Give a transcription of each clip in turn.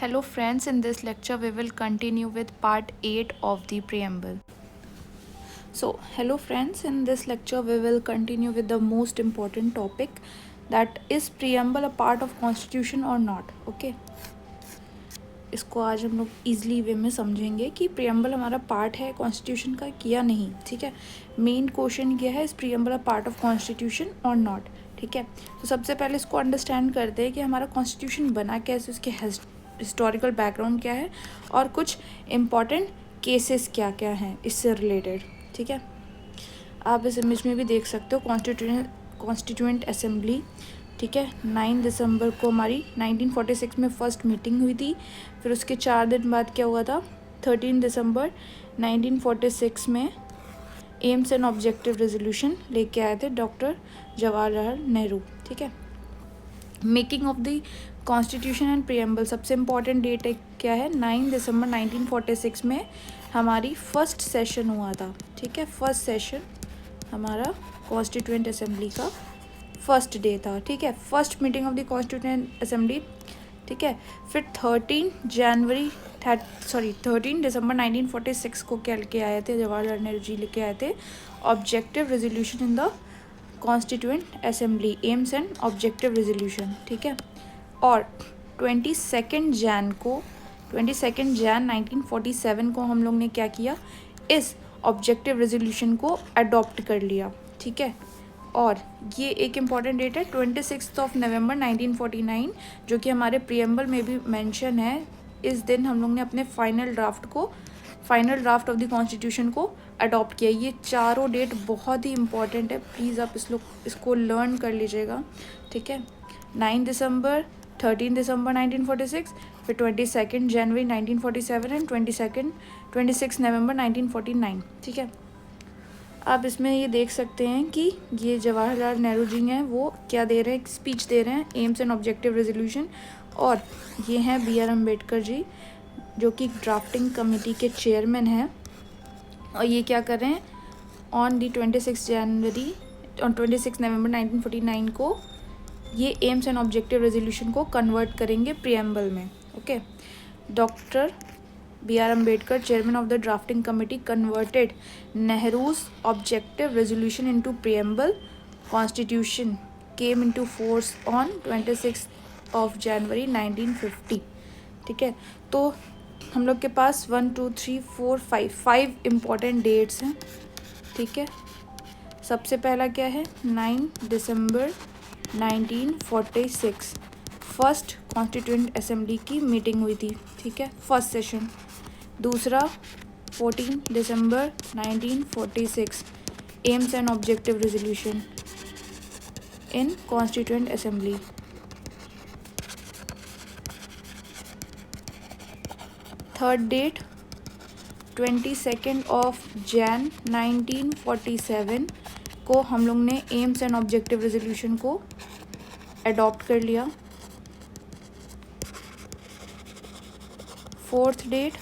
Hello friends, in this lecture we will continue with part 8 of the preamble. So hello friends, in this lecture we will continue with the most important topic, that is preamble a part of constitution or not. Okay, इसको आज हम लोग easily वे में समझेंगे कि preamble हमारा part है constitution का या नहीं. ठीक है, मेन क्वेश्चन ये है, इस preamble a part of constitution और नॉट. ठीक है, तो सबसे पहले इसको अंडरस्टैंड करते हैं कि हमारा कॉन्स्टिट्यूशन बना कैसे, उसके हिस्टोरिकल बैकग्राउंड क्या है और कुछ इम्पॉर्टेंट केसेस क्या क्या हैं इससे रिलेटेड. ठीक है, आप इस इमेज में भी देख सकते हो कॉन्स्टिट्यूएंट असेंबली. ठीक है, 9 दिसंबर को हमारी 1946 में फर्स्ट मीटिंग हुई थी. फिर उसके 4 दिन बाद क्या हुआ था, 13 दिसंबर 1946 में एम्स एंड ऑब्जेक्टिव रेजोल्यूशन लेके आए थे डॉक्टर जवाहरलाल नेहरू. ठीक है, making of the constitution and preamble, सबसे इम्पॉर्टेंट डेट क्या है, 9 दिसंबर 1946 में हमारी फर्स्ट सेशन हुआ था. ठीक है, फर्स्ट सेशन हमारा कॉन्स्टिट्यूएंट असेंबली का फर्स्ट डे था. ठीक है, first meeting of the constituent assembly. ठीक है, फिर 13 दिसंबर 1946 को क्या लेके आए थे, जवाहरलाल नेहरू जी लेके आए थे objective resolution in the constituent assembly, AIIMS and objective resolution. ठीक है, और 22 जैन 1947 को हम लोग ने क्या किया, इस ऑब्जेक्टिव रेजोल्यूशन को अडॉप्ट कर लिया. ठीक है, और ये एक इम्पॉर्टेंट डेट है 26 नवंबर 1949, जो कि हमारे प्रियम्बल में भी मेंशन है. इस दिन हम लोग ने अपने final draft of the constitution को अडॉप्ट किया. ये चारों डेट बहुत ही इम्पॉर्टेंट है, प्लीज़ आप इसको लर्न कर लीजिएगा. ठीक है, 9 दिसंबर, 13 दिसंबर 1946, फिर 22 जनवरी 1947 एंड 26 नवंबर 1949. ठीक है, आप इसमें ये देख सकते हैं कि ये जवाहरलाल नेहरू जी हैं, वो क्या दे रहे हैं, स्पीच दे रहे हैं, एम्स एंड ऑब्जेक्टिव रेजोल्यूशन. और ये हैं BR अम्बेडकर जी, जो कि ड्राफ्टिंग कमेटी के चेयरमैन हैं. और ये क्या कर रहे हैं, ऑन दी 26 नवंबर 1949 को ये एम्स एंड ऑब्जेक्टिव रेजोल्यूशन को कन्वर्ट करेंगे प्रियम्बल में. Okay, doctor BR Ambedkar, chairman of the drafting committee, converted Nehru's objective resolution into preamble. Constitution came into force on 26th of January 1950. ठीक है, तो हम लोग के पास 1 2 3 4 5 इम्पॉर्टेंट डेट्स हैं. ठीक है, सबसे पहला क्या है, 9 दिसंबर 1946 फर्स्ट कॉन्स्टिट्यूएंट असेंबली की मीटिंग हुई थी. ठीक है, फर्स्ट सेशन. दूसरा 14 दिसंबर 1946 aims and objective resolution in constituent assembly. Third date 22 Jan 1947 को हम लोग ने एम्स एंड ऑब्जेक्टिव रेजोल्यूशन को अडॉप्ट कर लिया. फोर्थ डेट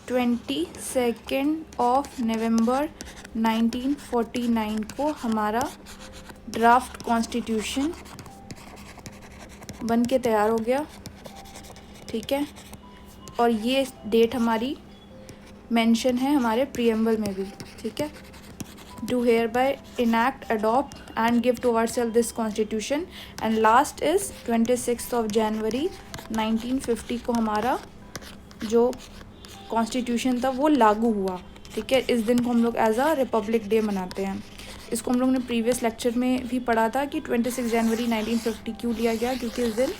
22 नवंबर 1949 को हमारा ड्राफ्ट कॉन्स्टिट्यूशन बन के तैयार हो गया. ठीक है, और ये डेट हमारी मेंशन है हमारे प्रियम्बल में भी. ठीक है, do hereby enact, adopt and give to ourselves this constitution. And last is 26 जनवरी 1950 को हमारा जो कॉन्स्टिट्यूशन था वो लागू हुआ. ठीक है, इस दिन को हम लोग एज अ रिपब्लिक डे मनाते हैं. इसको हम लोग ने प्रीवियस लेक्चर में भी पढ़ा था कि 26 जनवरी 1950 क्यों लिया गया, क्योंकि इस दिन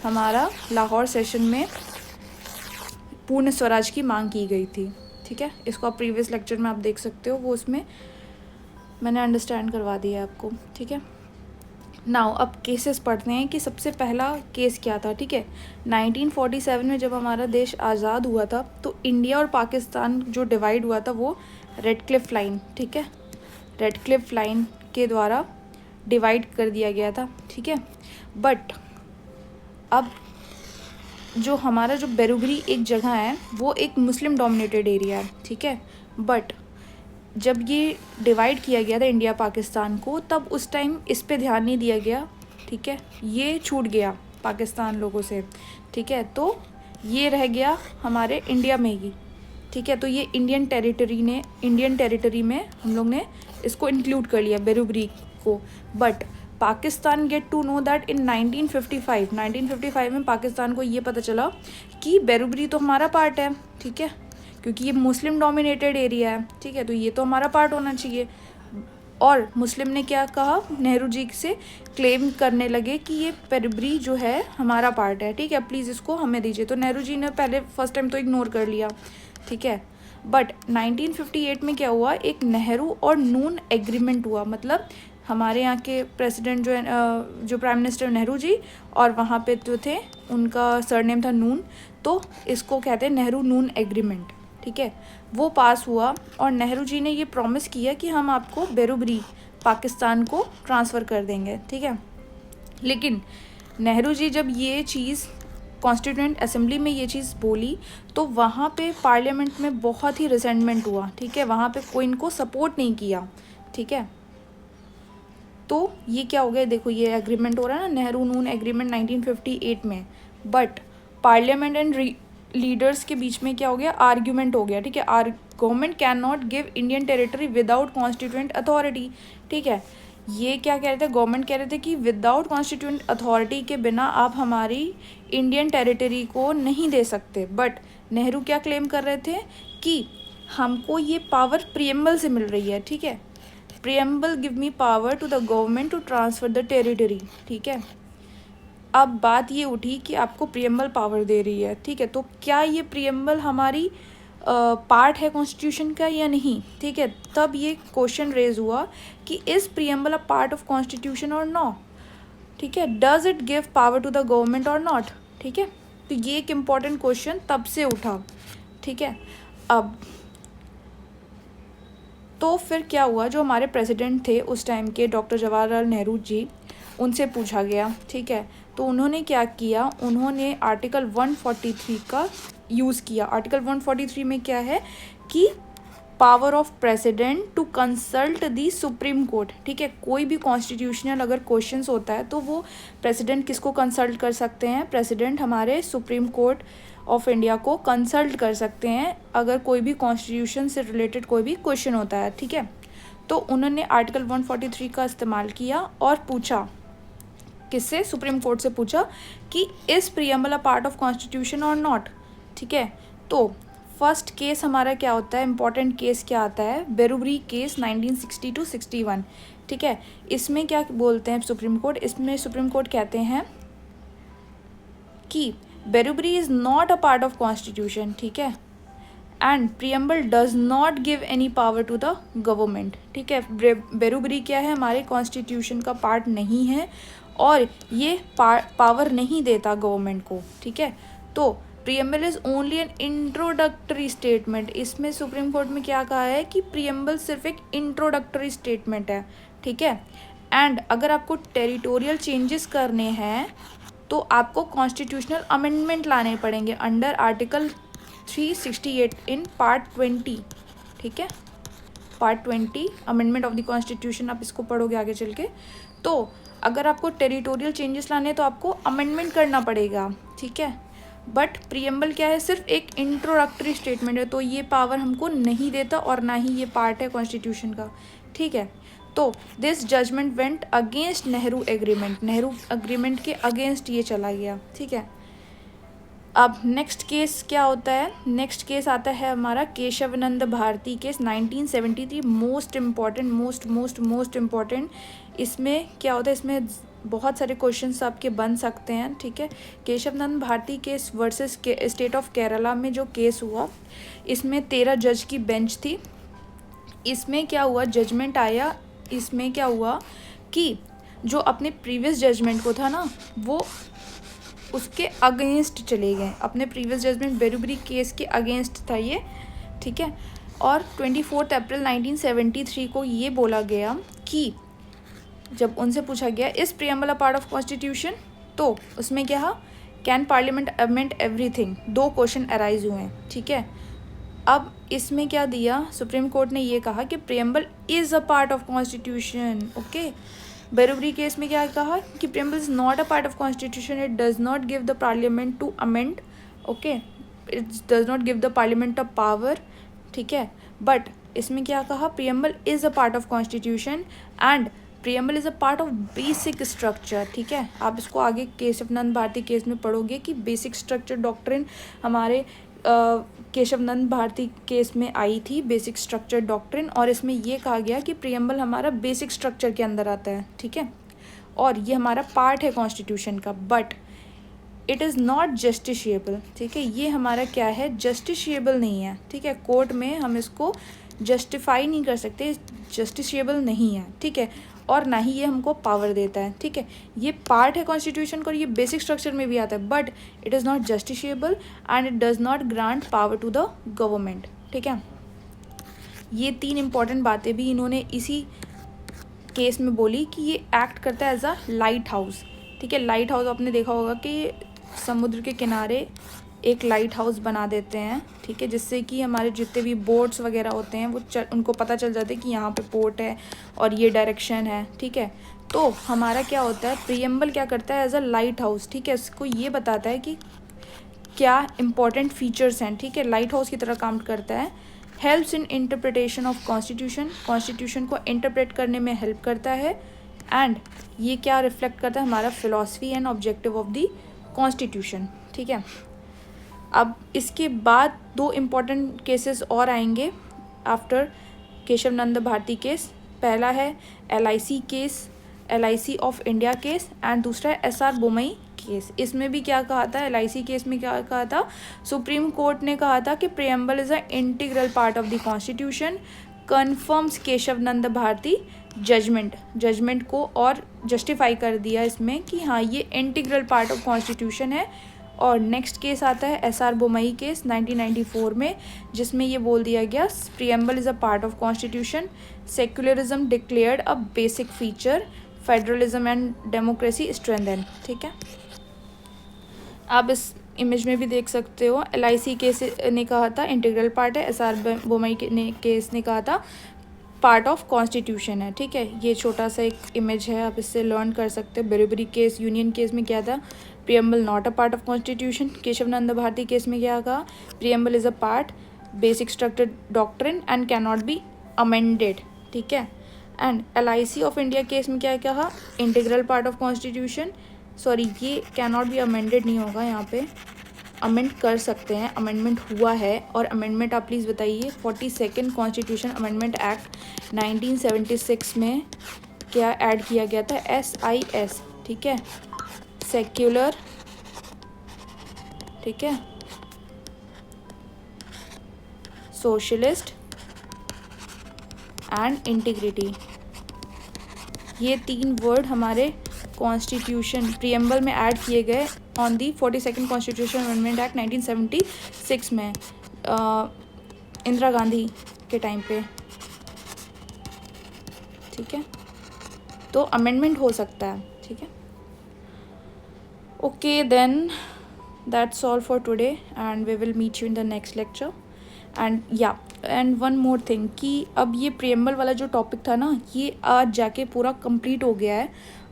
हमारा लाहौर सेशन में पूर्ण स्वराज की मांग की गई थी. ठीक है, इसको आप प्रीवियस लेक्चर में आप देख सकते हो, वो उसमें मैंने अंडरस्टैंड करवा दिया है आपको. ठीक है, नाउ अब केसेस पढ़ते हैं कि सबसे पहला केस क्या था. ठीक है, 1947 में जब हमारा देश आज़ाद हुआ था तो इंडिया और पाकिस्तान जो डिवाइड हुआ था वो रेड क्लिफ लाइन, ठीक है, रेड क्लिफ लाइन के द्वारा डिवाइड कर दिया गया था. ठीक है, बट अब जो हमारा जो बेरुगरी एक जगह है वो एक मुस्लिम डोमिनेटेड एरिया है. ठीक है, बट जब ये डिवाइड किया गया था इंडिया पाकिस्तान को, तब उस टाइम इस पे ध्यान नहीं दिया गया. ठीक है, ये छूट गया पाकिस्तान लोगों से. ठीक है, तो ये रह गया हमारे इंडिया में ही, ठीक है। तो ये इंडियन टेरिटरी में हम लोग ने इसको इंक्लूड कर लिया बेरुबरी को। But Pakistan get to know that in 1955 में पाकिस्तान को ये पता चला कि बेरुबरी तो हमारा पार्ट है, ठीक है, क्योंकि ये मुस्लिम डोमिनेटेड एरिया है, ठीक है, तो ये तो हमारा पार्ट होना चाहिए। और मुस्लिम ने क्या कहा, नेहरू जी से क्लेम करने लगे कि ये बेरुबरी जो है हमारा पार्ट है, ठीक है, प्लीज़ इसको हमें दीजिए। तो नेहरू जी ने पहले फर्स्ट टाइम तो इग्नोर कर लिया, ठीक है। बट 1958 में क्या हुआ, एक नेहरू और नून एग्रीमेंट हुआ। मतलब हमारे यहाँ के प्रेसिडेंट जो है जो प्राइम मिनिस्टर नेहरू जी, और वहाँ पे जो थे उनका सरनेम था नून, तो इसको कहते हैं नेहरू नून एग्रीमेंट, ठीक है। वो पास हुआ और नेहरू जी ने ये प्रॉमिस किया कि हम आपको बेरुबरी पाकिस्तान को ट्रांसफ़र कर देंगे, ठीक है। लेकिन नेहरू जी जब ये चीज़ कॉन्स्टिट्यूएंट असेंबली में ये चीज़ बोली तो वहाँ पे पार्लियामेंट में बहुत ही रिसेंटमेंट हुआ, ठीक है, वहाँ पे कोई इनको सपोर्ट नहीं किया, ठीक है। तो ये क्या हो गया, देखो ये एग्रीमेंट हो रहा है ना, नेहरू नून एग्रीमेंट 1958 में। बट पार्लियामेंट एंड लीडर्स के बीच में क्या हो गया, आर्ग्यूमेंट हो गया, ठीक है। Government can not give Indian territory without constituent authority, ठीक है। ये क्या कह रहे थे, गवर्नमेंट कह रहे थे कि विदाउट कॉन्स्टिट्यूएंट अथॉरिटी के बिना आप हमारी इंडियन टेरिटरी को नहीं दे सकते। बट नेहरू क्या क्लेम कर रहे थे कि हमको ये पावर प्रियम्बल से मिल रही है, ठीक है, preamble give me power to the government to transfer the territory, ठीक है। अब बात ये उठी कि आपको प्रियम्बल पावर दे रही है, ठीक है, तो क्या ये प्रियम्बल हमारी पार्ट है कॉन्स्टिट्यूशन का या नहीं, ठीक है। तब ये क्वेश्चन रेज हुआ कि is preamble a part of constitution और नॉट, ठीक है, does it give power to the government और नॉट, ठीक है। तो ये एक इम्पॉर्टेंट क्वेश्चन तब से उठा, ठीक है। अब तो फिर क्या हुआ, जो हमारे प्रेसिडेंट थे उस टाइम के डॉक्टर जवाहरलाल नेहरू जी, उनसे पूछा गया, ठीक है। तो उन्होंने क्या किया, उन्होंने आर्टिकल 143 का यूज़ किया। आर्टिकल 143 में क्या है कि power of president to consult the supreme court, ठीक है। कोई भी कॉन्स्टिट्यूशनल अगर क्वेश्चंस होता है तो वो प्रेसिडेंट किसको कंसल्ट कर सकते हैं, प्रेसिडेंट हमारे सुप्रीम कोर्ट ऑफ इंडिया को कंसल्ट कर सकते हैं अगर कोई भी कॉन्स्टिट्यूशन से रिलेटेड कोई भी क्वेश्चन होता है, ठीक है। तो उन्होंने आर्टिकल 143 का इस्तेमाल किया और पूछा, किससे, सुप्रीम कोर्ट से पूछा कि is preamble a part of constitution और नॉट, ठीक है। तो फर्स्ट केस हमारा क्या होता है, इंपॉर्टेंट केस क्या आता है, बेरुबरी केस 1960-61, ठीक है। इसमें क्या बोलते हैं सुप्रीम कोर्ट, इसमें सुप्रीम कोर्ट कहते हैं कि Berubari is not a part of constitution, ठीक है, and preamble does not give any power to the government, ठीक है। बेरुबरी क्या है, हमारे कॉन्स्टिट्यूशन का पार्ट नहीं है और ये पावर नहीं देता गवर्नमेंट को, ठीक है। तो preamble is only an introductory statement, इसमें सुप्रीम कोर्ट में क्या कहा है कि प्रियम्बल सिर्फ एक इंट्रोडक्टरी स्टेटमेंट है, ठीक है। एंड अगर आपको टेरिटोरियल चेंजेस करने हैं तो आपको कॉन्स्टिट्यूशनल अमेंडमेंट लाने पड़ेंगे अंडर आर्टिकल 368 इन पार्ट 20, ठीक है, part 20 amendment of the constitution, आप इसको पढ़ोगे आगे चल के। तो अगर आपको टेरिटोरियल चेंजेस लाने तो आपको अमेंडमेंट करना पड़ेगा, ठीक है। बट प्रियम्बल क्या है, सिर्फ एक इंट्रोडक्टरी स्टेटमेंट है, तो ये पावर हमको नहीं देता और ना ही ये पार्ट है कॉन्स्टिट्यूशन का, ठीक है। तो this judgement went against Nehru agreement, Nehru agreement के अगेंस्ट ये चला गया, ठीक है। अब नेक्स्ट केस क्या होता है, नेक्स्ट केस आता है हमारा Kesavananda Bharati case 1973, most important. इसमें क्या होता है, इसमें बहुत सारे क्वेश्चंस आपके बन सकते हैं, ठीक है। Kesavananda Bharati case versus state of Kerala में जो केस हुआ, इसमें 13 जज की बेंच थी। इसमें क्या हुआ, जजमेंट आया, इसमें क्या हुआ कि जो अपने प्रीवियस जजमेंट को था ना, वो उसके अगेंस्ट चले गए, अपने प्रीवियस जजमेंट बेरुबरी केस के अगेंस्ट था ये, ठीक है। और 24 अप्रैल 1973 को ये बोला गया कि जब उनसे पूछा गया इस preamble a part of constitution, तो उसमें क्या, can parliament amend everything, 2 question arise हुए हैं, ठीक है। अब इसमें क्या दिया, सुप्रीम कोर्ट ने ये कहा कि preamble is a part of constitution, okay. Berubari case में क्या कहा कि preamble is not a part of constitution, it does not give the parliament to amend okay, it does not give the parliament a power, ठीक है। But इसमें क्या कहा, preamble is a part of constitution and preamble is a part of basic structure, ठीक है। आप इसको आगे केशव नंद भारती केस में पढ़ोगे कि बेसिक स्ट्रक्चर डॉक्ट्रिन हमारे केशव नंद भारती केस में आई थी, बेसिक स्ट्रक्चर डॉक्ट्रिन, और इसमें ये कहा गया कि प्रियम्बल हमारा बेसिक स्ट्रक्चर के अंदर आता है, ठीक है, और ये हमारा पार्ट है कॉन्स्टिट्यूशन का, but it is not justiciable, ठीक है। ये हमारा क्या है, जस्टिशिएबल नहीं है, ठीक है। कोर्ट में हम इसको जस्टिफाई नहीं कर सकते, जस्टिशिएबल नहीं है, ठीक है, और ना ही ये हमको पावर देता है, ठीक है। ये पार्ट है कॉन्स्टिट्यूशन का और ये बेसिक स्ट्रक्चर में भी आता है, but it is not justiciable and it does not grant power to the government, ठीक है। ये 3 इंपॉर्टेंट बातें भी इन्होंने इसी केस में बोली कि ये एक्ट करता है एज अ लाइट हाउस, ठीक है। लाइट हाउस आपने देखा होगा कि समुद्र के किनारे एक लाइट हाउस बना देते हैं, ठीक है, जिससे कि हमारे जितने भी बोट्स वगैरह होते हैं वो उनको पता चल जाता है कि यहाँ पे पोर्ट है और ये डायरेक्शन है, ठीक है। तो हमारा क्या होता है, प्रियम्बल क्या करता है एज अ लाइट हाउस, ठीक है, इसको ये बताता है कि क्या इंपॉर्टेंट फीचर्स हैं, ठीक है, लाइट हाउस की तरह काम करता है। Helps in interpretation of constitution, constitution को इंटरप्रेट करने में हेल्प करता है, एंड ये क्या रिफ्लेक्ट करता है, हमारा philosophy and objective of the constitution, ठीक है। अब इसके बाद 2 इम्पॉर्टेंट केसेस और आएंगे आफ्टर केशव नंद भारती केस। पहला है LIC case, LIC of India case, and दूसरा है SR बोमई केस। इसमें भी क्या कहा था, LIC केस में क्या कहा था, सुप्रीम कोर्ट ने कहा था कि preamble is a integral part of the constitution, confirms Kesavananda Bharati judgment को और जस्टिफाई कर दिया इसमें कि हाँ ये इंटीग्रल पार्ट ऑफ कॉन्स्टिट्यूशन है। और नेक्स्ट केस आता है SR बोमई केस 1994 में, जिसमें ये बोल दिया गया preamble is a part of constitution, secularism declared a basic feature, federalism and democracy strengthen, ठीक है। आप इस इमेज में भी देख सकते हो, LIC केस ने कहा था इंटीग्रल पार्ट है, SR बोमई केस ने कहा था पार्ट ऑफ कॉन्स्टिट्यूशन है, ठीक है। ये छोटा सा एक इमेज है, आप इससे लर्न कर सकते हो। बेरीबरी केस यूनियन केस में क्या था, preamble not a part of constitution. Kesavananda Bharati case में क्या कहा, preamble is a part, basic structure doctrine and can not be amended, ठीक है। And LIC of India case में क्या कहा, integral part of constitution, sorry ये कैन नॉट बी अमेंडेड नहीं होगा, यहाँ पे अमेंड कर सकते हैं, अमेंडमेंट हुआ है। और अमेंडमेंट आप प्लीज़ बताइए, 42nd कॉन्स्टिट्यूशन अमेंडमेंट एक्ट 1976 में क्या ऐड किया गया था, SIS, ठीक है, सेक्युलर, ठीक है, सोशलिस्ट एंड इंटीग्रिटी। ये 3 वर्ड हमारे कॉन्स्टिट्यूशन प्रियम्बल में ऐड किए गए on the 42nd constitution amendment act 1976 में, इंदिरा गांधी के टाइम पे, ठीक है। तो अमेंडमेंट हो सकता है, ठीक है। Okay then that's all for today and we will meet you in the next lecture. And one more thing कि अब ये प्रियम्बल वाला जो टॉपिक था ना, ये आज जाके पूरा कंप्लीट हो गया है।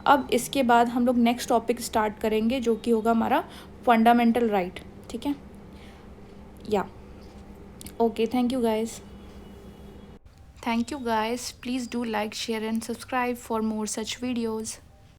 अब इसके बाद हम लोग नेक्स्ट टॉपिक स्टार्ट करेंगे जो कि होगा हमारा फंडामेंटल राइट, ठीक है। Okay, thank you guys, please do like, share and subscribe for more such videos.